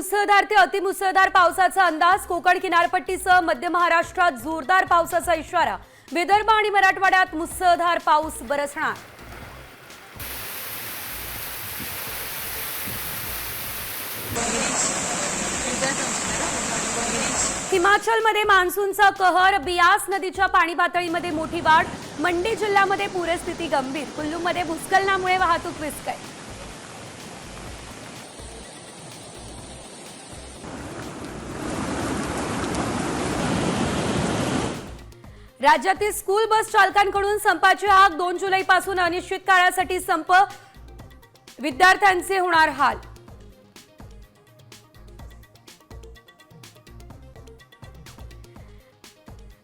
मुसळधार ते अतिमुसळधार पावसाचा अंदाज. कोकण किनारपट्टीसह मध्य महाराष्ट्रात जोरदार पावसाचा इशारा. विदर्भ आणि मराठवाड्यात मुसळधार पाऊस बरसणार. हिमाचलमध्ये मान्सूनचा कहर. बियास नदीच्या पाणी पातळीमध्ये मोठी वाढ. मंडी जिल्ह्यामध्ये पूरस्थिती गंभीर. कुल्लूमध्ये भूस्खलनामुळे वाहतूक विस्कळीत. राज्यातील स्कूल बस चालकांकडून संपाची हाक. 2 जुलैपासून अनिश्चित काळासाठी संप. विद्यार्थ्यांचे होणार हाल.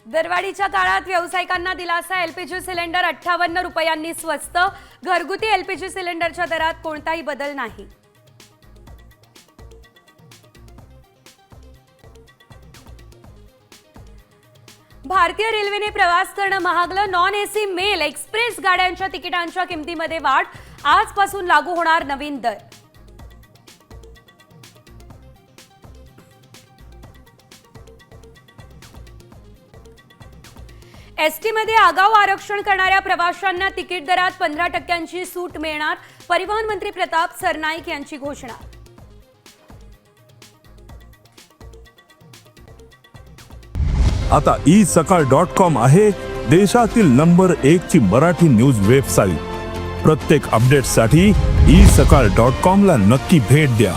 दरवाढीच्या काळात व्यावसायिकांना दिलासा. एलपीजी सिलेंडर 58 रुपयांनी स्वस्त. घरगुती एलपीजी सिलेंडरच्या दरात कोणताही बदल नाही. भारतीय रेल्वेने प्रवास करणं महागलं. नॉन एसी मेल एक्सप्रेस गाड्यांच्या तिकिटांच्या किमतीमध्ये वाढ. आजपासून लागू होणार नवीन दर. एसटी मध्ये आगाऊ आरक्षण करणाऱ्या प्रवाशांना तिकीट दरात 15% सूट मिळणार. परिवहन मंत्री प्रताप सरनाईक यांची घोषणा. आता isakal.com आहे देशातील नंबर 1 ची मराठी न्यूज वेबसाईट. प्रत्येक अपडेटसाठी isakal.com ला नक्की भेट द्या.